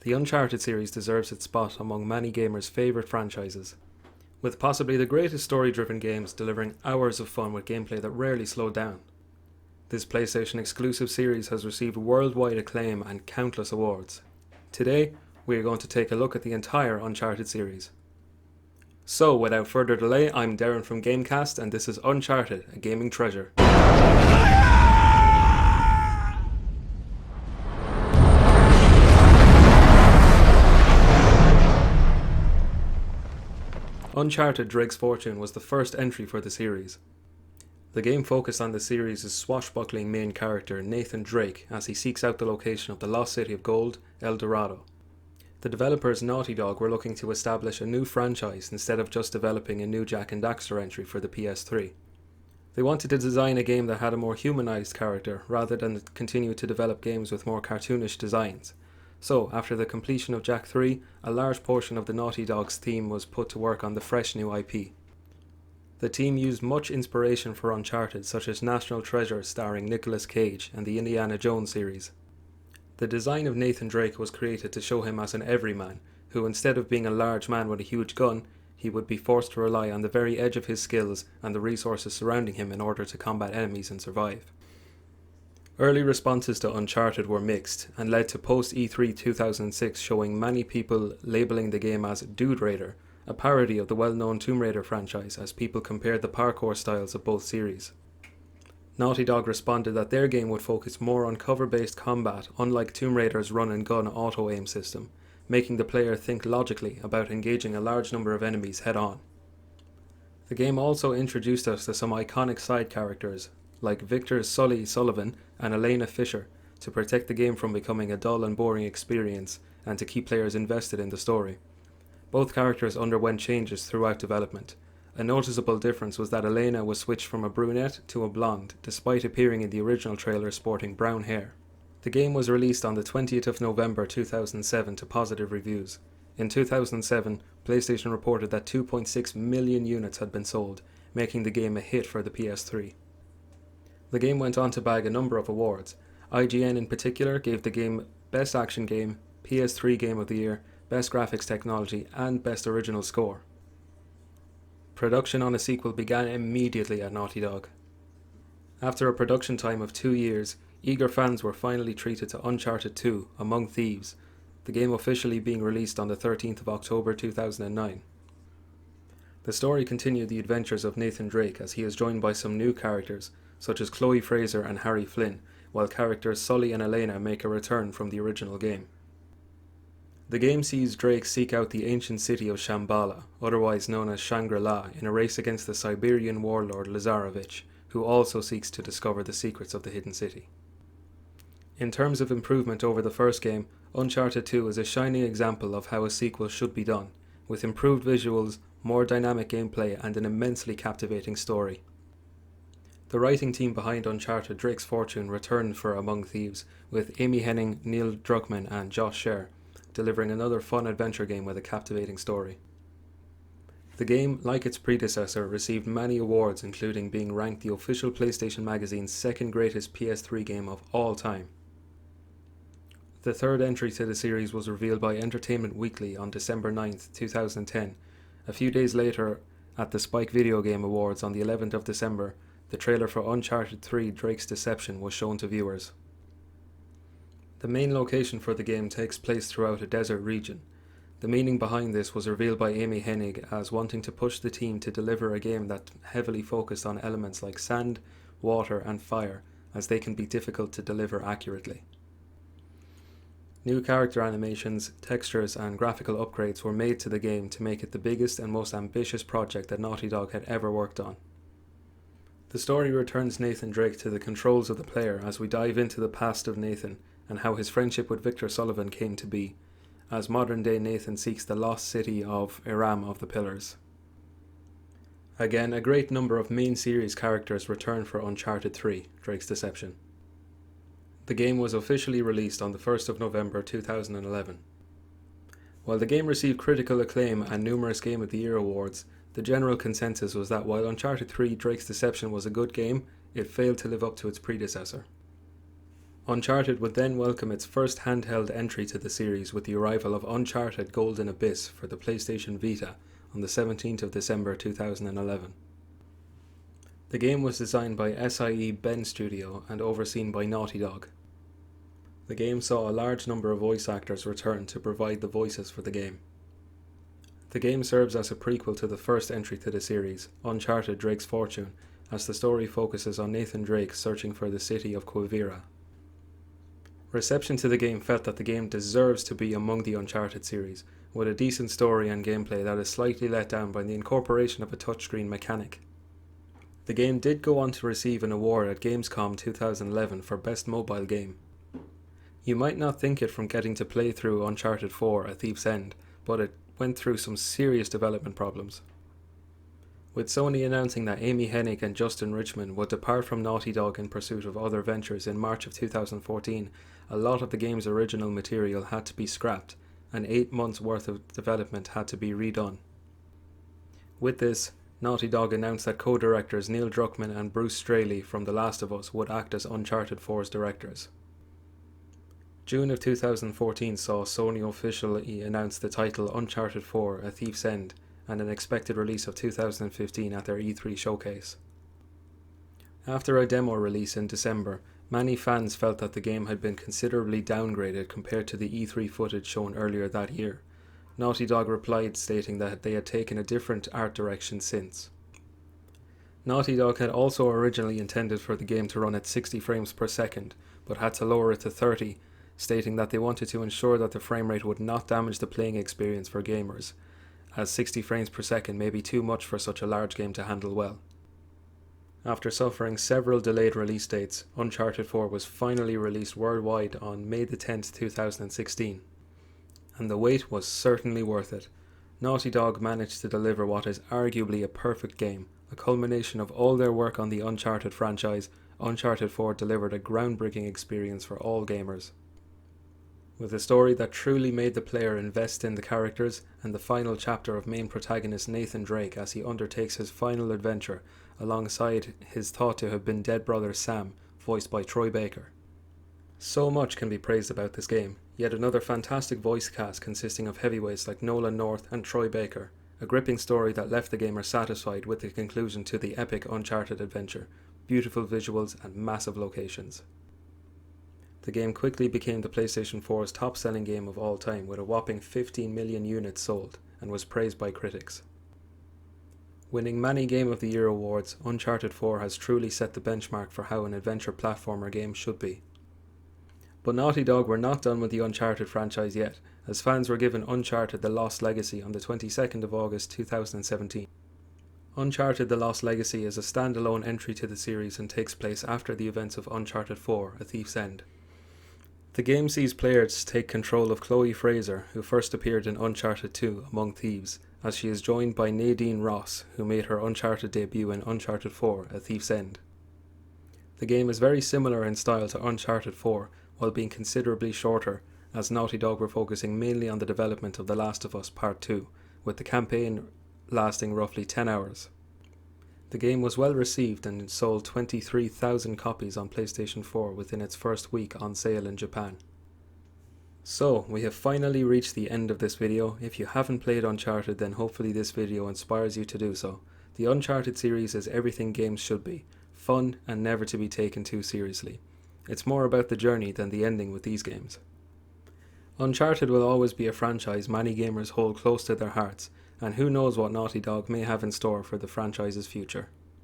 The Uncharted series deserves its spot among many gamers' favourite franchises, with possibly the greatest story-driven games delivering hours of fun with gameplay that rarely slowed down. This PlayStation exclusive series has received worldwide acclaim and countless awards. Today, we are going to take a look at the entire Uncharted series. So, without further delay, I'm Derrin from GameCast, and this is Uncharted, a gaming treasure. Uncharted Drake's Fortune was the first entry for the series. The game focused on the series' swashbuckling main character Nathan Drake as he seeks out the location of the lost city of gold, El Dorado. The developers Naughty Dog were looking to establish a new franchise instead of just developing a new Jak and Daxter entry for the PS3. They wanted to design a game that had a more humanized character rather than continue to develop games with more cartoonish designs. So, after the completion of Jak 3, a large portion of the Naughty Dog's team was put to work on the fresh new IP. The team used much inspiration for Uncharted, such as National Treasure starring Nicolas Cage and the Indiana Jones series. The design of Nathan Drake was created to show him as an everyman, who instead of being a large man with a huge gun, he would be forced to rely on the very edge of his skills and the resources surrounding him in order to combat enemies and survive. Early responses to Uncharted were mixed and led to post-E3 2006 showing many people labelling the game as Dude Raider, a parody of the well-known Tomb Raider franchise as people compared the parkour styles of both series. Naughty Dog responded that their game would focus more on cover-based combat, unlike Tomb Raider's run-and-gun auto-aim system, making the player think logically about engaging a large number of enemies head-on. The game also introduced us to some iconic side characters, like Victor Sully Sullivan and Elena Fisher, to protect the game from becoming a dull and boring experience and to keep players invested in the story. Both characters underwent changes throughout development. A noticeable difference was that Elena was switched from a brunette to a blonde, despite appearing in the original trailer sporting brown hair. The game was released on the 20th of November 2007 to positive reviews. In 2007, PlayStation reported that 2.6 million units had been sold, making the game a hit for the PS3. The game went on to bag a number of awards. IGN in particular gave the game Best Action Game, PS3 Game of the Year, Best Graphics Technology, and Best Original Score. Production on a sequel began immediately at Naughty Dog. After a production time of 2 years, eager fans were finally treated to Uncharted 2, Among Thieves, the game officially being released on the 13th of October 2009. The story continued the adventures of Nathan Drake as he is joined by some new characters, such as Chloe Fraser and Harry Flynn, while characters Sully and Elena make a return from the original game. The game sees Drake seek out the ancient city of Shambhala, otherwise known as Shangri-La, in a race against the Siberian warlord Lazarevich, who also seeks to discover the secrets of the hidden city. In terms of improvement over the first game, Uncharted 2 is a shining example of how a sequel should be done, with improved visuals, more dynamic gameplay, and an immensely captivating story. The writing team behind Uncharted Drake's Fortune returned for Among Thieves, with Amy Hennig, Neil Druckmann and Josh Scher, delivering another fun adventure game with a captivating story. The game, like its predecessor, received many awards, including being ranked the official PlayStation Magazine's second greatest PS3 game of all time. The third entry to the series was revealed by Entertainment Weekly on December 9th, 2010. A few days later, at the Spike Video Game Awards on the 11th of December, the trailer for Uncharted 3 Drake's Deception was shown to viewers. The main location for the game takes place throughout a desert region. The meaning behind this was revealed by Amy Hennig as wanting to push the team to deliver a game that heavily focused on elements like sand, water and fire, as they can be difficult to deliver accurately. New character animations, textures and graphical upgrades were made to the game to make it the biggest and most ambitious project that Naughty Dog had ever worked on. The story returns Nathan Drake to the controls of the player as we dive into the past of Nathan and how his friendship with Victor Sullivan came to be, as modern-day Nathan seeks the lost city of Iram of the Pillars. Again, a great number of main series characters return for Uncharted 3, Drake's Deception. The game was officially released on the 1st of November 2011. While the game received critical acclaim and numerous Game of the Year awards, the general consensus was that while Uncharted 3 Drake's Deception was a good game, it failed to live up to its predecessor. Uncharted would then welcome its first handheld entry to the series with the arrival of Uncharted Golden Abyss for the PlayStation Vita on the 17th of December 2011. The game was designed by SIE Ben Studio and overseen by Naughty Dog. The game saw a large number of voice actors return to provide the voices for the game. The game serves as a prequel to the first entry to the series, Uncharted Drake's Fortune, as the story focuses on Nathan Drake searching for the city of Quivira. Reception to the game felt that the game deserves to be among the Uncharted series, with a decent story and gameplay that is slightly let down by the incorporation of a touchscreen mechanic. The game did go on to receive an award at Gamescom 2011 for Best Mobile Game. You might not think it from getting to play through Uncharted 4: A Thief's End, but it went through some serious development problems. With Sony announcing that Amy Hennig and Justin Richmond would depart from Naughty Dog in pursuit of other ventures in March of 2014, a lot of the game's original material had to be scrapped, and 8 months worth of development had to be redone. With this, Naughty Dog announced that co-directors Neil Druckmann and Bruce Straley from The Last of Us would act as Uncharted 4's directors. June of 2014 saw Sony officially announce the title Uncharted 4: A Thief's End and an expected release of 2015 at their E3 showcase. After a demo release in December, many fans felt that the game had been considerably downgraded compared to the E3 footage shown earlier that year. Naughty Dog replied stating that they had taken a different art direction since. Naughty Dog had also originally intended for the game to run at 60 frames per second, but had to lower it to 30, stating that they wanted to ensure that the frame rate would not damage the playing experience for gamers, as 60 frames per second may be too much for such a large game to handle well. After suffering several delayed release dates, Uncharted 4 was finally released worldwide on May 10, 2016. And the wait was certainly worth it. Naughty Dog managed to deliver what is arguably a perfect game, a culmination of all their work on the Uncharted franchise. Uncharted 4 delivered a groundbreaking experience for all gamers. With a story that truly made the player invest in the characters, and the final chapter of main protagonist Nathan Drake as he undertakes his final adventure alongside his thought to have been dead brother Sam, voiced by Troy Baker. So much can be praised about this game, yet another fantastic voice cast consisting of heavyweights like Nolan North and Troy Baker, a gripping story that left the gamer satisfied with the conclusion to the epic Uncharted adventure, beautiful visuals and massive locations. The game quickly became the PlayStation 4's top-selling game of all time with a whopping 15 million units sold, and was praised by critics. Winning many Game of the Year awards, Uncharted 4 has truly set the benchmark for how an adventure platformer game should be. But Naughty Dog were not done with the Uncharted franchise yet, as fans were given Uncharted: The Lost Legacy on the 22nd of August 2017. Uncharted: The Lost Legacy is a standalone entry to the series and takes place after the events of Uncharted 4: A Thief's End. The game sees players take control of Chloe Fraser, who first appeared in Uncharted 2 Among Thieves, as she is joined by Nadine Ross, who made her Uncharted debut in Uncharted 4: A Thief's End. The game is very similar in style to Uncharted 4, while being considerably shorter, as Naughty Dog were focusing mainly on the development of The Last of Us Part 2, with the campaign lasting roughly 10 hours. The game was well received and sold 23,000 copies on PlayStation 4 within its first week on sale in Japan. So, we have finally reached the end of this video. If you haven't played Uncharted, then hopefully this video inspires you to do so. The Uncharted series is everything games should be, fun and never to be taken too seriously. It's more about the journey than the ending with these games. Uncharted will always be a franchise many gamers hold close to their hearts, and who knows what Naughty Dog may have in store for the franchise's future.